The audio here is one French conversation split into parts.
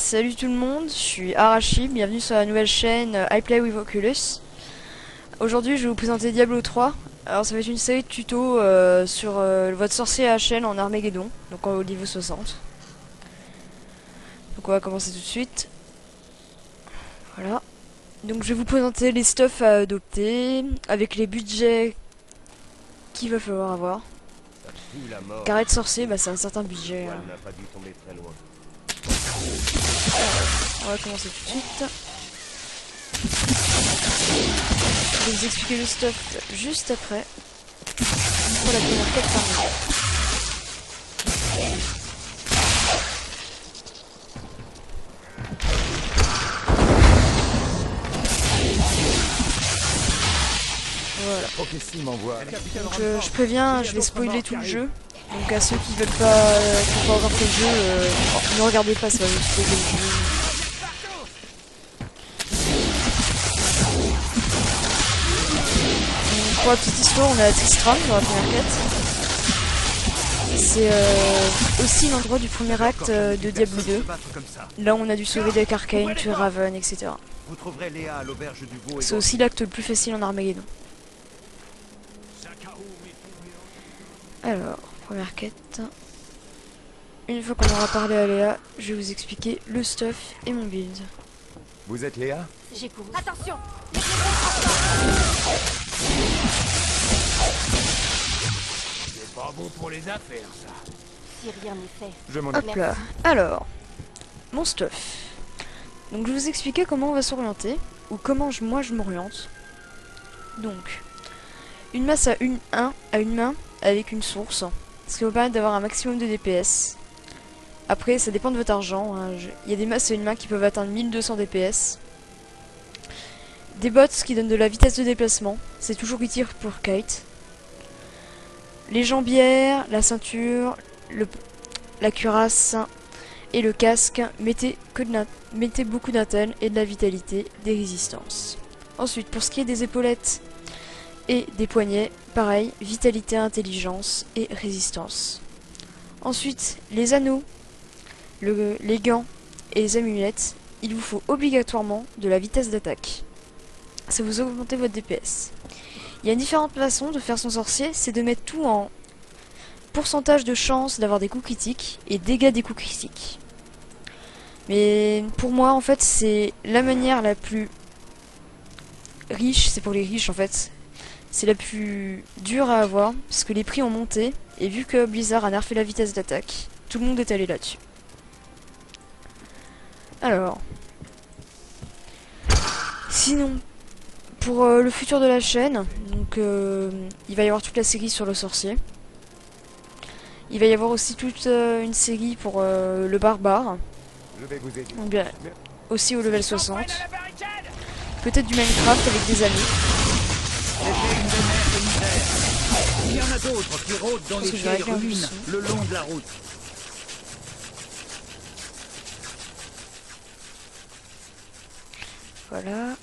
salut tout le monde, je suis Arashi, bienvenue sur la nouvelle chaîne I Play with Oculus. Aujourd'hui je vais vous présenter Diablo 3. Alors ça va être une série de tutos sur votre sorcier à la chaîne en Armageddon, donc au niveau 60. Donc on va commencer tout de suite. Voilà. Donc je vais vous présenter les stuffs à adopter, avec les budgets qu'il va falloir avoir. Carré de sorcier, bah c'est un certain budget. On va commencer tout de suite. Je vais vous expliquer le stuff juste après. Pour la première quête par jour. Voilà. Donc je préviens, je vais spoiler tout le jeu. Donc à ceux qui veulent pas avoir fait le jeu, ne regardez pas, ça va vous spoiler le jeu. Donc, pour la petite histoire, on a la Tristram dans la première quête. C'est aussi l'endroit du premier acte de Diablo 2. Là on a dû sauver des Arcane, tuer Raven, etc. C'est aussi l'acte le plus facile en Armageddon. Alors, première quête. Une fois qu'on aura parlé à Léa, je vais vous expliquer le stuff et mon build. Vous êtes Léa? J'ai couru. Attention! C'est pas bon pour les affaires, ça. Si rien n'est fait. Je m'en Hop là. Alors, mon stuff. Donc je vais vous expliquer comment on va s'orienter, ou comment moi je m'oriente. Donc, une masse à une main avec une source, ce qui va permettre d'avoir un maximum de DPS. Après, ça dépend de votre argent. Hein. Il y a des masses à une main qui peuvent atteindre 1200 DPS. Des bots qui donnent de la vitesse de déplacement. C'est toujours utile pour kite. Les jambières, la ceinture, la cuirasse et le casque. Mettez beaucoup d'intel et de la vitalité, des résistances. Ensuite, pour ce qui est des épaulettes et des poignets, pareil, vitalité, intelligence et résistance. Ensuite, les anneaux, les gants et les amulettes, il vous faut obligatoirement de la vitesse d'attaque. Ça vous augmente votre DPS. Il y a différentes façons de faire son sorcier, c'est de mettre tout en pourcentage de chance d'avoir des coups critiques et dégâts des coups critiques. Mais pour moi, en fait, c'est la manière la plus riche, c'est pour les riches en fait. C'est la plus dure à avoir, parce que les prix ont monté, et vu que Blizzard a nerfé la vitesse d'attaque, tout le monde est allé là-dessus. Alors, sinon, pour le futur de la chaîne, donc il va y avoir toute la série sur le sorcier. Il va y avoir aussi toute une série pour le barbare. Donc bien, aussi au level 60. Peut-être du Minecraft avec des amis. Il y en a d'autres qui rôdent dans les vieilles ruines le long de la route. Voilà.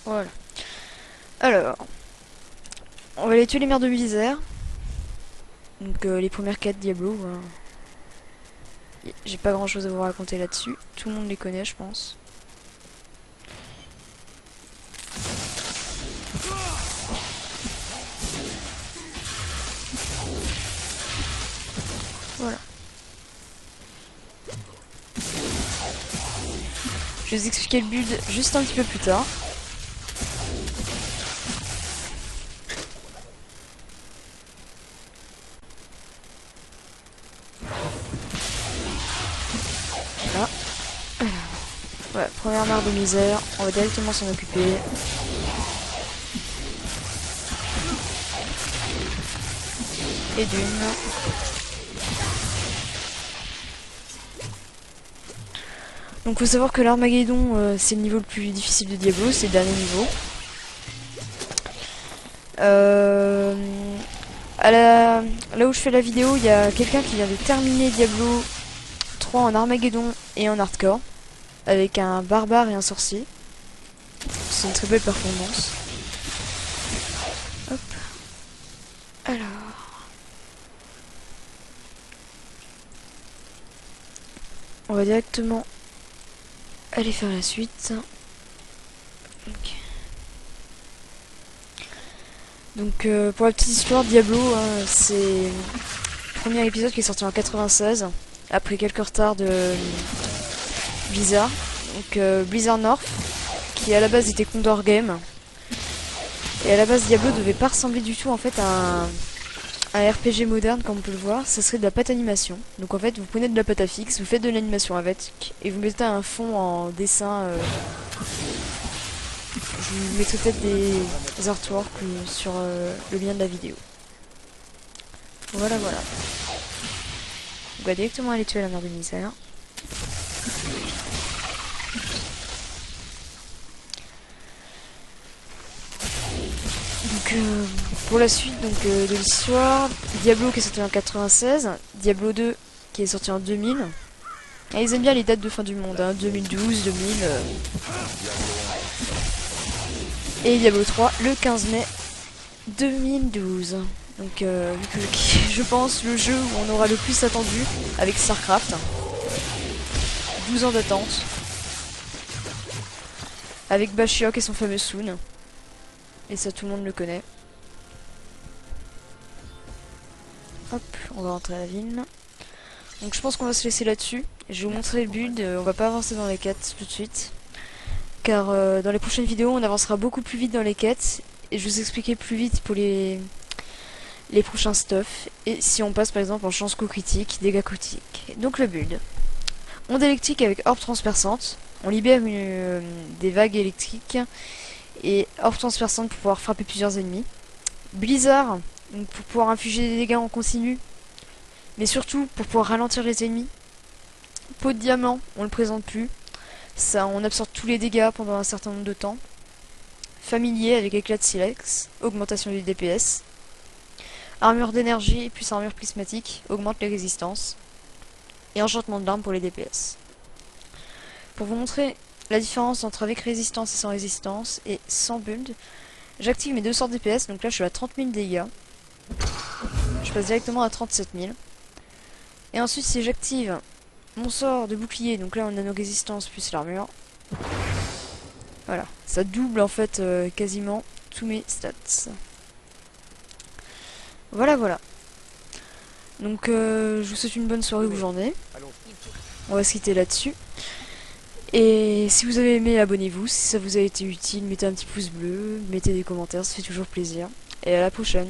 Voilà. Alors, on va aller tuer les mers de misère. Donc les premières quêtes Diablo. J'ai pas grand chose à vous raconter là-dessus. Tout le monde les connaît, je pense. Voilà. Je vais vous expliquer le build juste un petit peu plus tard. Voilà. Ouais, première mare de misère, on va directement s'en occuper. Et d'une. Donc faut savoir que l'Armageddon c'est le niveau le plus difficile de Diablo, c'est le dernier niveau. Là où je fais la vidéo, il y a quelqu'un qui vient de terminer Diablo 3 en Armageddon et en hardcore, avec un barbare et un sorcier. C'est une très belle performance. On va directement aller faire la suite. Donc pour la petite histoire, Diablo, hein, c'est le premier épisode qui est sorti en 96, après quelques retards de Blizzard. Donc Blizzard North, qui à la base était Condor Game. Et à la base, Diablo devait pas ressembler du tout en fait à un RPG moderne, comme on peut le voir. Ça serait de la pâte animation. Donc en fait, vous prenez de la pâte à fixe, vous faites de l'animation avec, et vous mettez un fond en dessin. Je vous mettrai peut-être des artworks sur le lien de la vidéo. Voilà, voilà. On va directement aller tuer la mère de misère. Donc, pour la suite de l'histoire, Diablo qui est sorti en 96, Diablo 2 qui est sorti en 2000. Et ils aiment bien les dates de fin du monde, hein, 2012, 2000. Et Diablo 3 le 15 mai 2012. Donc vu que je pense le jeu où on aura le plus attendu avec StarCraft. 12 ans d'attente. Avec Bashiok et son fameux Soon. Et ça tout le monde le connaît. Hop, on va rentrer à la ville. Donc je pense qu'on va se laisser là-dessus. Je vais vous montrer le build, on va pas avancer dans les quêtes tout de suite. Car dans les prochaines vidéos on avancera beaucoup plus vite dans les quêtes. Et je vais vous expliquer plus vite pour les prochains stuff. Et si on passe par exemple en chance critique, dégâts critiques. Donc le build. Onde électrique avec orbe transperçante. On libère des vagues électriques. Et orbe transperçante pour pouvoir frapper plusieurs ennemis. Blizzard, donc pour pouvoir infliger des dégâts en continu. Mais surtout pour pouvoir ralentir les ennemis. Peau de diamant, on le présente plus. Ça, on absorbe tous les dégâts pendant un certain nombre de temps. Familier avec éclat de silex, augmentation du DPS. Armure d'énergie plus armure prismatique, augmente les résistances. Et enchantement de l'arme pour les DPS. Pour vous montrer la différence entre avec résistance et sans résistance et sans build, j'active mes 200 DPS, donc là je suis à 30 000 dégâts. Je passe directement à 37 000. Et ensuite si j'active mon sort de bouclier, donc là on a nos résistances plus l'armure. Voilà, ça double en fait quasiment tous mes stats. Voilà, voilà. Donc je vous souhaite une bonne soirée ou journée. On va se quitter là-dessus. Et si vous avez aimé, abonnez-vous. Si ça vous a été utile, mettez un petit pouce bleu, mettez des commentaires, ça fait toujours plaisir. Et à la prochaine.